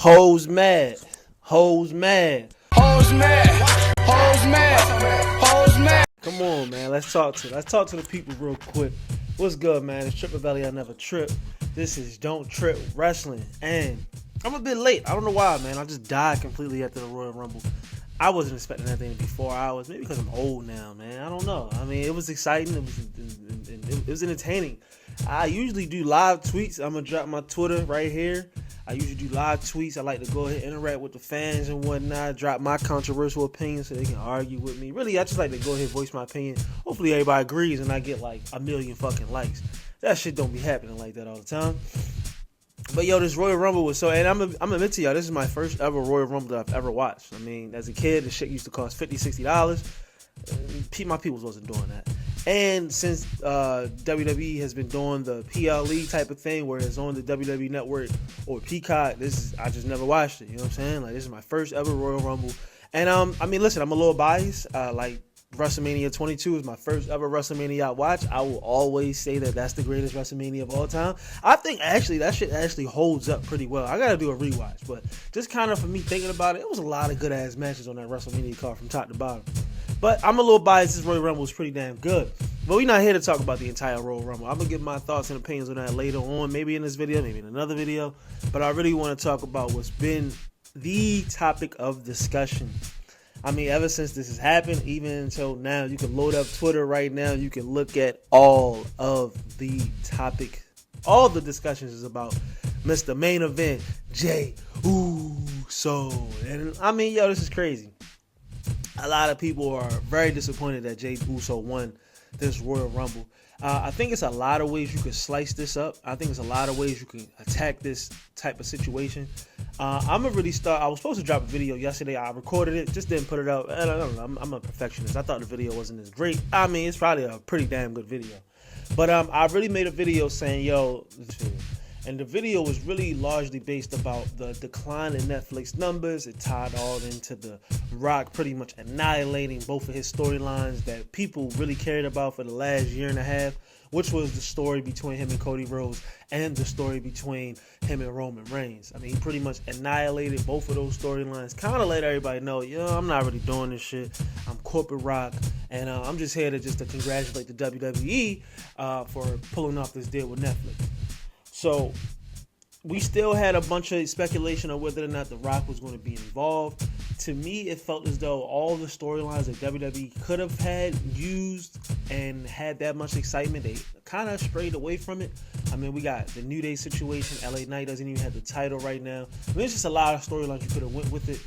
Hoes mad. Hoes mad. Hoes mad. Hoes mad. Hoes mad. Come on, man. Let's talk to the people real quick. What's good, man? It's Triple Belly. I never trip. This is Don't Trip Wrestling, and I'm a bit late. I don't know why, man. I just died completely after the Royal Rumble. I wasn't expecting anything to be 4 hours. Maybe because I'm old now, man. I don't know. I mean, it was exciting. It was entertaining. I usually do live tweets. I'm gonna drop my Twitter right here. I usually do live tweets. I like to go ahead and interact with the fans and whatnot. Drop my controversial opinions so they can argue with me. Really, I just like to go ahead and voice my opinion. Hopefully, everybody agrees and I get like 1 million fucking likes. That shit don't be happening like that all the time. But yo, this Royal Rumble was so, and I'm admit to y'all, this is my first ever Royal Rumble that I've ever watched. I mean, as a kid, the shit used to cost $50, $60. My peoples wasn't doing that. And since WWE has been doing the PLE type of thing, where it's on the WWE Network or Peacock, I just never watched it. You know what I'm saying? Like, this is my first ever Royal Rumble. And I mean, listen, I'm a little biased. Like, WrestleMania 22 is my first ever WrestleMania I watched. I will always say that that's the greatest WrestleMania of all time. I think actually that shit actually holds up pretty well. I gotta do a rewatch, but just kind of for me thinking about it, it was a lot of good ass matches on that WrestleMania card from top to bottom. But I'm a little biased. This Royal Rumble was pretty damn good. But we're not here to talk about the entire Royal Rumble. I'm gonna give my thoughts and opinions on that later on, maybe in this video, maybe in another video. But I really want to talk about what's been the topic of discussion. I mean, ever since this has happened, even until now, you can load up Twitter right now. You can look at all of the topic. All the discussions is about Mr. Main Event, Jey Uso. And I mean, yo, this is crazy. A lot of people are very disappointed that Jey Uso won this Royal Rumble. I think it's a lot of ways you could slice this up. I think it's a lot of ways you can attack this type of situation. I'm gonna really start. I was supposed to drop a video yesterday. I recorded it, just didn't put it out. I don't know. I'm a perfectionist. I thought the video wasn't as great. I mean, it's probably a pretty damn good video. But I really made a video saying, yo, and the video was really largely based about the decline in Netflix numbers. It tied all into The Rock pretty much annihilating both of his storylines that people really cared about for the last year and a half, which was the story between him and Cody Rhodes and the story between him and Roman Reigns. I mean, he pretty much annihilated both of those storylines, kind of let everybody know, yo, I'm not really doing this shit. I'm corporate Rock, and I'm just here to congratulate the WWE for pulling off this deal with Netflix. So we still had a bunch of speculation on whether or not The Rock was going to be involved. To me, it felt as though all the storylines that WWE could have had used and had that much excitement, they kind of strayed away from it. I mean, we got the New Day situation. LA Knight doesn't even have the title right now. I mean, it's just a lot of storylines you could have went with it.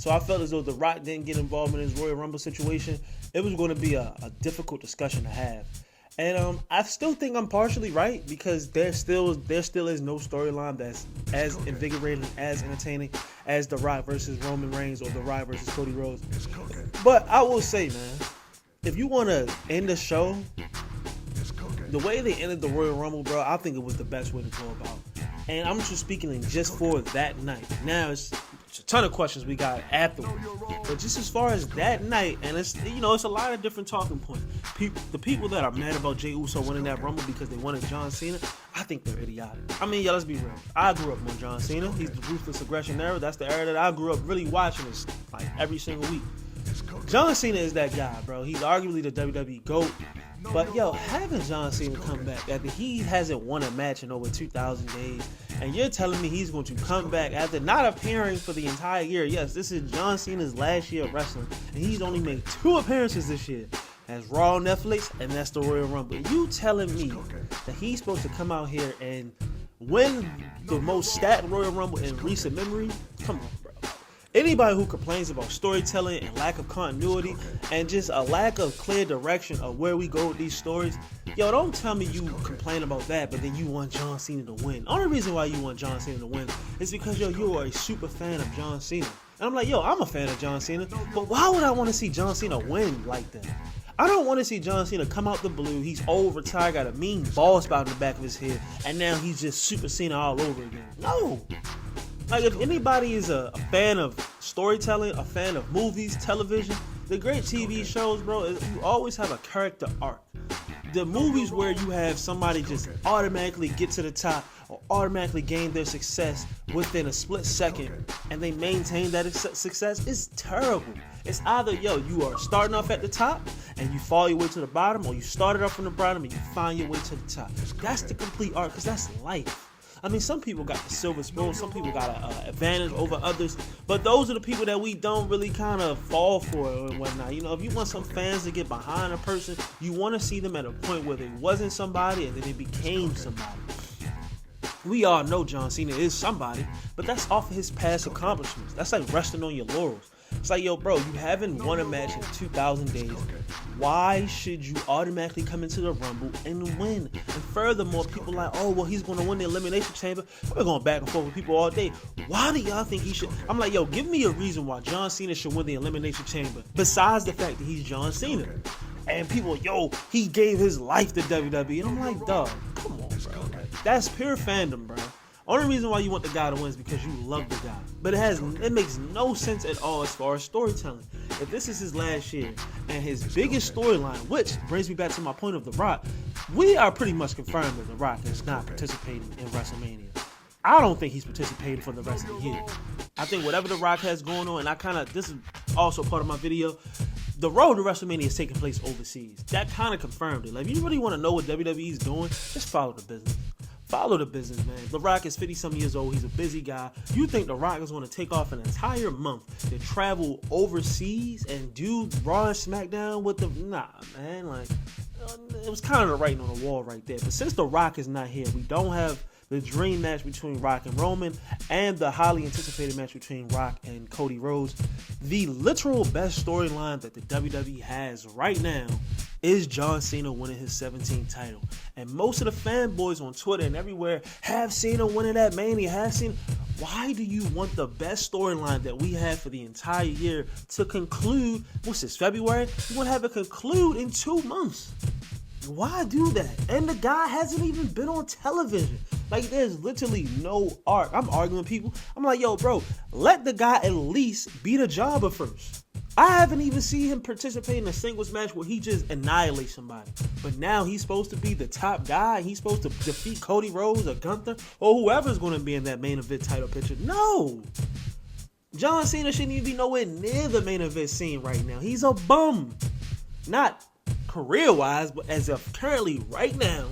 So I felt as though The Rock didn't get involved in his Royal Rumble situation. It was going to be a difficult discussion to have. And I still think I'm partially right, because there still is no storyline that's as invigorating, as entertaining as The Rock versus Roman Reigns or The Rock versus Cody Rhodes. But I will say, man, if you want to end the show, the way they ended the Royal Rumble, bro, I think it was the best way to go about. And I'm just speaking in just for that night. Now it's a ton of questions we got afterwards, but just as far as that night, and it's a lot of different talking points. The people that are mad about Jey Uso winning that Rumble because they wanted John Cena, I think they're idiotic. I mean, yeah, let's be real. I grew up on John Cena. He's the Ruthless Aggression era. That's the era that I grew up really watching this like every single week. John Cena is that guy, bro. He's arguably the WWE GOAT. But yo, having John Cena come back after he hasn't won a match in over 2,000 days, and you're telling me he's going to come back after not appearing for the entire year. Yes, this is John Cena's last year of wrestling, and he's only made 2 appearances this year. That's Raw on Netflix, and that's the Royal Rumble. You telling me that he's supposed to come out here and win the most stacked Royal Rumble in recent memory? Come on, bro. Anybody who complains about storytelling and lack of continuity and just a lack of clear direction of where we go with these stories, yo, don't tell me you complain about that, but then you want John Cena to win. The only reason why you want John Cena to win is because, yo, you are a super fan of John Cena. And I'm like, yo, I'm a fan of John Cena, but why would I want to see John Cena win like that? I don't want to see John Cena come out the blue. He's old, retired, got a mean bald spot in the back of his head, and now he's just Super Cena all over again. No. Like, if anybody is a fan of storytelling, a fan of movies, television, the great TV shows, bro, you always have a character arc. The movies where you have somebody just automatically get to the top or automatically gain their success within a split second and they maintain that success is terrible. It's either, yo, you are starting off at the top and you fall your way to the bottom, or you started off from the bottom and you find your way to the top. That's the complete art, because that's life. I mean, some people got the silver spoon, some people got an advantage over others, but those are the people that we don't really kind of fall for and whatnot. You know, if you want some fans to get behind a person, you want to see them at a point where they wasn't somebody and then they became somebody. We all know John Cena is somebody, but that's off of his past accomplishments. That's like resting on your laurels. It's like, yo, bro, you haven't won a match in 2,000 days. Why should you automatically come into the Rumble and win? And furthermore, people like, oh, well, he's going to win the Elimination Chamber. I've been going back and forth with people all day. Why do y'all think he should? I'm like, yo, give me a reason why John Cena should win the Elimination Chamber, besides the fact that he's John Cena. And people, yo, he gave his life to WWE. And I'm like, dog, come on, bro. That's pure fandom, bro. Only reason why you want the guy to win is because you love the guy. But it makes no sense at all as far as storytelling. If this is his last year and his biggest storyline, which brings me back to my point of The Rock, we are pretty much confirmed that The Rock is not participating in WrestleMania. I don't think he's participating for the rest of the year. I think whatever The Rock has going on, and this is also part of my video, the road to WrestleMania is taking place overseas. That kind of confirmed it. Like, if you really want to know what WWE is doing, just follow the business. Follow the business, man. The Rock is 50-some years old. He's a busy guy. You think The Rock is going to take off an entire month to travel overseas and do Raw and SmackDown with the... Nah, man. Like, it was kind of the writing on the wall right there. But since The Rock is not here, we don't have the dream match between Rock and Roman and the highly anticipated match between Rock and Cody Rhodes. The literal best storyline that the WWE has right now is John Cena winning his 17th title. And most of the fanboys on Twitter and everywhere have Cena winning that Mania, have Cena. Why do you want the best storyline that we had for the entire year to conclude, what's this, February? You want to have it conclude in 2 months. Why do that? And the guy hasn't even been on television. Like, there's literally no arc. I'm arguing with people. I'm like, yo, bro, let the guy at least beat a jobber first. I haven't even seen him participate in a singles match where he just annihilates somebody. But now he's supposed to be the top guy. He's supposed to defeat Cody Rhodes or Gunther or whoever's going to be in that main event title picture. No. John Cena shouldn't even be nowhere near the main event scene right now. He's a bum. Not career-wise, but as of currently right now,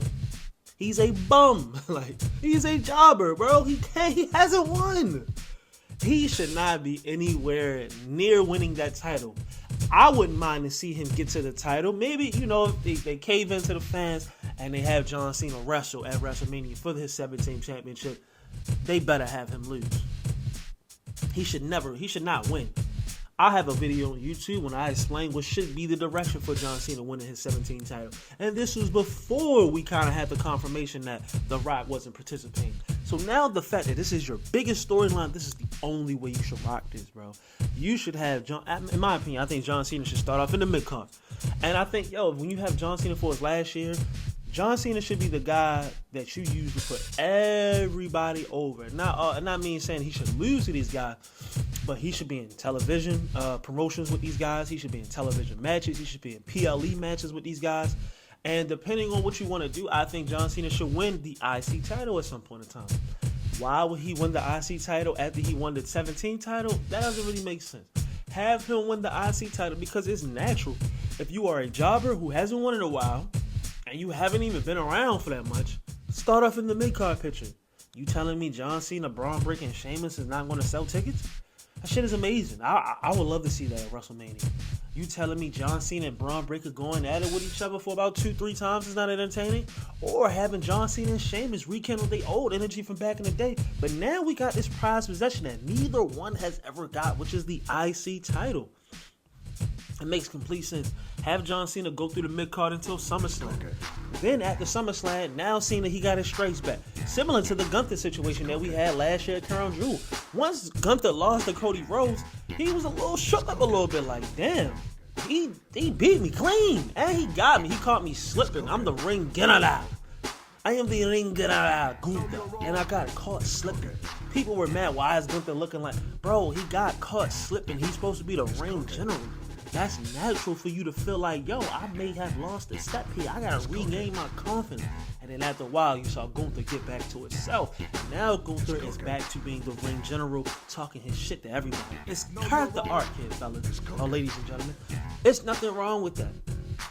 he's a bum. Like, he's a jobber, bro. He hasn't won. He should not be anywhere near winning that title. I wouldn't mind to see him get to the title. Maybe, you know, if they cave into the fans and they have John Cena wrestle at WrestleMania for his 17th championship, they better have him lose. He should not win. I have a video on YouTube when I explain what should be the direction for John Cena winning his 17th title. And this was before we kind of had the confirmation that The Rock wasn't participating. So now the fact that this is your biggest storyline, this is the only way you should rock this, bro. You should have John, in my opinion, I think John Cena should start off in the mid-card. And I think, yo, when you have John Cena for his last year, John Cena should be the guy that you use to put everybody over. Not mean saying he should lose to these guys, but he should be in television promotions with these guys. He should be in television matches. He should be in PLE matches with these guys. And depending on what you want to do, I think John Cena should win the IC title at some point in time. Why would he win the IC title after he won the 17th title? That doesn't really make sense. Have him win the IC title because it's natural. If you are a jobber who hasn't won in a while, and you haven't even been around for that much, start off in the mid-card picture. You telling me John Cena, Braun Breaker, and Sheamus is not going to sell tickets? That shit is amazing. I would love to see that at WrestleMania. You telling me John Cena and Braun Breaker going at it with each other for about 2-3 times is not entertaining? Or having John Cena and Sheamus rekindle their old energy from back in the day. But now we got this prized possession that neither one has ever got, which is the IC title. It makes complete sense. Have John Cena go through the mid-card until SummerSlam. Then after SummerSlam, now Cena, he got his stripes back. Similar to the Gunther situation that we had last year at Crown Jewel. Once Gunther lost to Cody Rhodes, he was a little shook up a little bit like, damn, he beat me clean. And he got me. He caught me slipping. I'm the ring general. I am the ring general, Gunther. And I got caught slipping. People were mad. Why is Gunther looking like, bro, he got caught slipping. He's supposed to be the ring general. That's natural for you to feel like, yo, I may have lost a step here. I gotta regain my confidence. And then after a while, you saw Gunther get back to itself. Now Gunther is back to being the ring general, talking his shit to everybody. It's character arc here, fellas, or ladies and gentlemen. It's nothing wrong with that.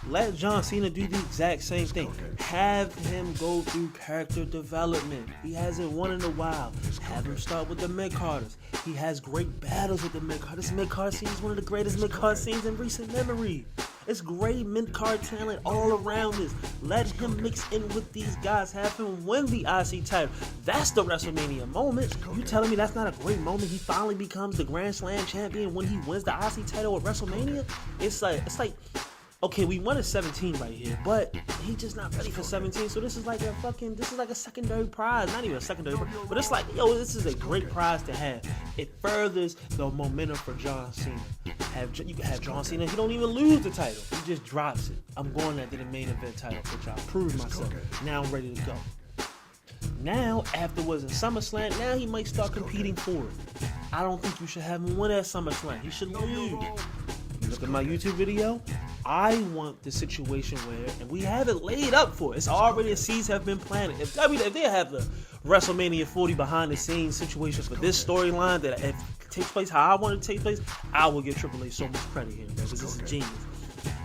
Let John Cena do the exact same thing. Have him go through character development. He hasn't won in a while. Have him start with the mid-carders. He has great battles with the mid-card. This mid-card scene is one of the greatest mid-card scenes in recent memory. It's great mid-card talent all around this. Let him mix in with these guys. Have him win the IC title. That's the WrestleMania moment. You telling me that's not a great moment? He finally becomes the Grand Slam champion when he wins the IC title at WrestleMania? It's like, okay, we won at 17 right here, but he just not ready for 17. So this is like a secondary prize. Not even a secondary prize, but it's like, yo, this is a great prize to have. It furthers the momentum for John Cena. You can have John Cena, he don't even lose the title. He just drops it. I'm going after the main event title for y'all. Prove myself. Now I'm ready to go. Now, afterwards in SummerSlam, now he might start competing for it. I don't think you should have him win at SummerSlam. He should lose. You look at my YouTube video, I want the situation where, and we have it laid up for it. It's already, the seeds have been planted. If they have the WrestleMania 40 behind the scenes situation for this storyline that if it takes place how I want it to take place, I will give Triple H so much credit here, because this is genius.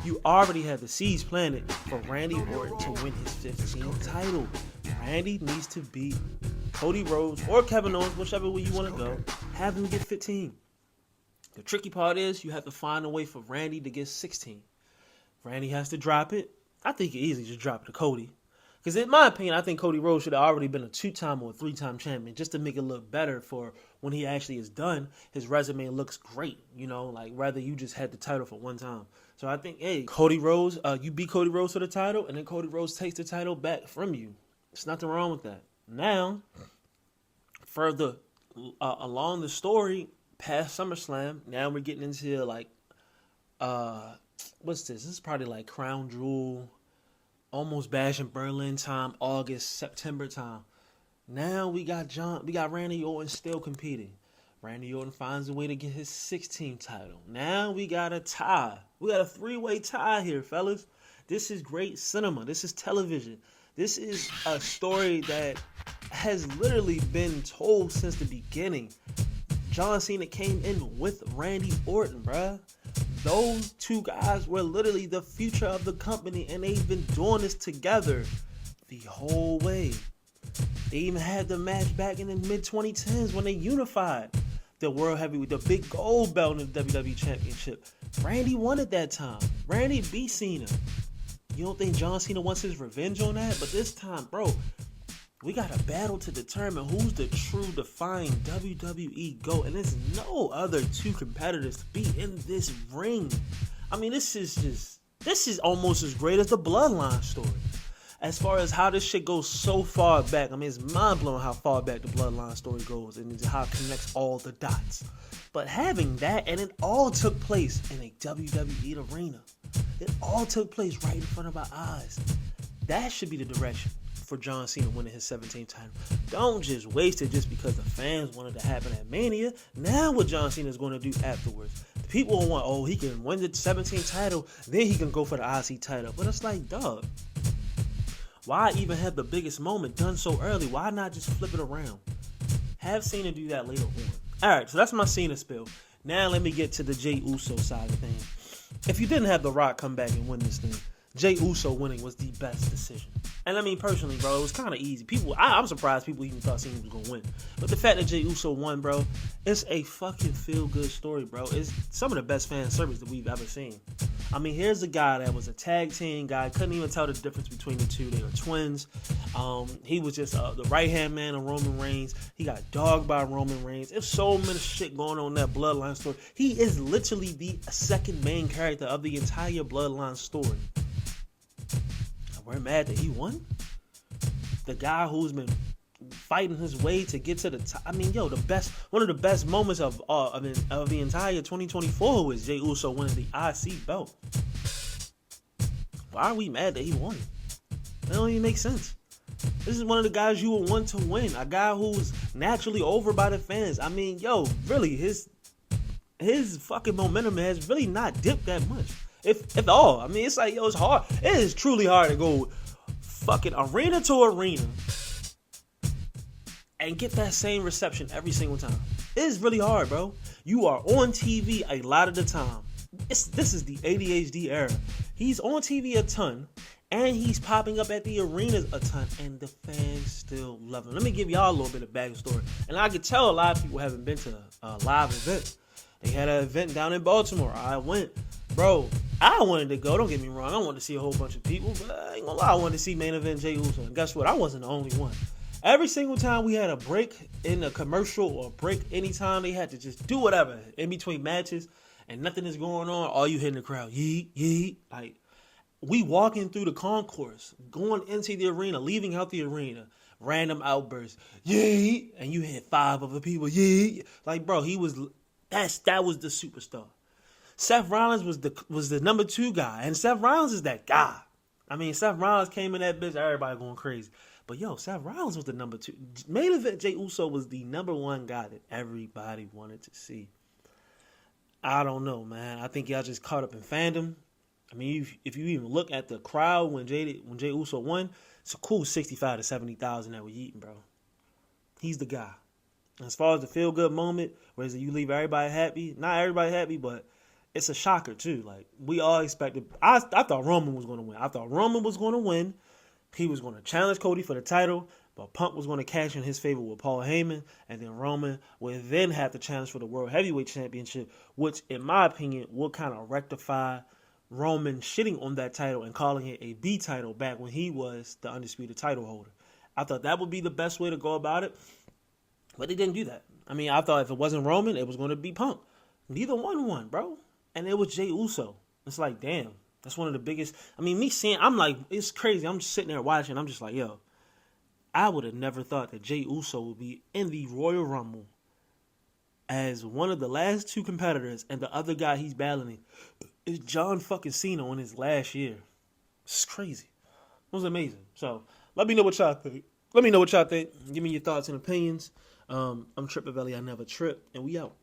You already have the seeds planted for Randy Orton to win his 15th title. Randy needs to beat Cody Rhodes or Kevin Owens, whichever way you want to go. Have him get 15. The tricky part is you have to find a way for Randy to get 16. Randy has to drop it. I think he easily just drop it to Cody. Because in my opinion, I think Cody Rhodes should have already been a 2-time or a 3-time champion just to make it look better for when he actually is done. His resume looks great, like rather you just had the title for one time. So I think, hey, Cody Rhodes, you beat Cody Rhodes for the title, and then Cody Rhodes takes the title back from you. There's nothing wrong with that. Now, further along the story, past SummerSlam, now we're getting into what's this? This is probably like Crown Jewel, almost Bash in Berlin time, August, September time. Now we got Randy Orton still competing. Randy Orton finds a way to get his 16th title. Now we got a tie. We got a 3-way tie here, fellas. This is great cinema. This is television. This is a story that has literally been told since the beginning. John Cena came in with Randy Orton, bruh. Those two guys were literally the future of the company, and they've been doing this together the whole way. They even had the match back in the mid-2010s when they unified the World Heavyweight, the big gold belt in the WWE Championship. Randy won at that time. Randy beat Cena. You don't think John Cena wants his revenge on that? But this time, bro, we got a battle to determine who's the true defined WWE GOAT. And there's no other two competitors to be in this ring. I mean, this is almost as great as the Bloodline story. As far as how this shit goes so far back, I mean, it's mind-blowing how far back the Bloodline story goes and how it connects all the dots. But having that, and it all took place in a WWE arena. It all took place right in front of our eyes. That should be the direction for John Cena winning his 17th title. Don't just waste it just because the fans wanted to happen at Mania. Now what John Cena is going to do afterwards. The people will want, he can win the 17th title, then he can go for the IC title. But it's like, dog, why even have the biggest moment done so early? Why not just flip it around? Have Cena do that later on. Alright, so that's my Cena spill. Now let me get to the Jey Uso side of things. If you didn't have The Rock come back and win this thing, Jey Uso winning was the best decision. And I mean, personally, bro, it was kind of easy. I'm surprised people even thought Cena was going to win. But the fact that Jey Uso won, bro, it's a fucking feel-good story, bro. It's some of the best fan service that we've ever seen. I mean, here's a guy that was a tag team guy. Couldn't even tell the difference between the two. They were twins. He was just the right-hand man of Roman Reigns. He got dogged by Roman Reigns. There's so much shit going on in that Bloodline story. He is literally the second main character of the entire Bloodline story. We're mad that he won? The guy who's been fighting his way to get to the top. I mean, one of the best moments of the entire 2024 was Jey Uso winning the IC belt. Why are we mad that he won? That don't even make sense. This is one of the guys you would want to win. A guy who's naturally over by the fans. I mean, really, his fucking momentum has really not dipped that much. If at all. I mean, it's like, it's hard. It is truly hard to go fucking arena to arena and get that same reception every single time. It is really hard, bro. You are on TV a lot of the time. This is the ADHD era. He's on TV a ton, and he's popping up at the arenas a ton, and the fans still love him. Let me give y'all a little bit of backstory. And I could tell a lot of people haven't been to a live event. They had an event down in Baltimore. I went. Bro, I wanted to go. Don't get me wrong. I wanted to see a whole bunch of people, but I ain't gonna lie. I wanted to see main event Jey Uso. And guess what? I wasn't the only one. Every single time we had a break in a commercial or a break anytime, they had to just do whatever in between matches and nothing is going on. All you hear in the crowd, yeet, yeet. Like, we walking through the concourse, going into the arena, leaving out the arena, random outbursts, yeet, and you hit 5 other people, yeet. Like, bro, that was the superstar. Seth Rollins was the number 2 guy, and Seth Rollins is that guy. I mean, Seth Rollins came in that bitch, everybody going crazy. But yo, Seth Rollins was the number 2. Main event Jey Uso was the number 1 guy that everybody wanted to see. I don't know, man. I think y'all just caught up in fandom. I mean, if you even look at the crowd when Jey Uso won, it's a cool 65 to 70,000 that were eating, bro. He's the guy. As far as the feel good moment, where you leave everybody happy, not everybody happy, but it's a shocker too. Like, we all expected. I thought Roman was going to win. I thought Roman was going to win. He was going to challenge Cody for the title, but Punk was going to cash in his favor with Paul Heyman, and then Roman would then have to challenge for the World Heavyweight Championship, which, in my opinion, will kind of rectify Roman shitting on that title and calling it a B title back when he was the undisputed title holder. I thought that would be the best way to go about it, but they didn't do that. I mean, I thought if it wasn't Roman, it was going to be Punk. Neither one won, bro. And it was Jey Uso. It's like, damn. That's one of the biggest. I mean, me seeing, I'm like, it's crazy. I'm just sitting there watching. I'm just like, yo, I would have never thought that Jey Uso would be in the Royal Rumble as one of the last 2 competitors, and the other guy he's battling is John fucking Cena in his last year. It's crazy. It was amazing. So let me know what y'all think. Give me your thoughts and opinions. I'm Trip Belly. I never trip, and we out.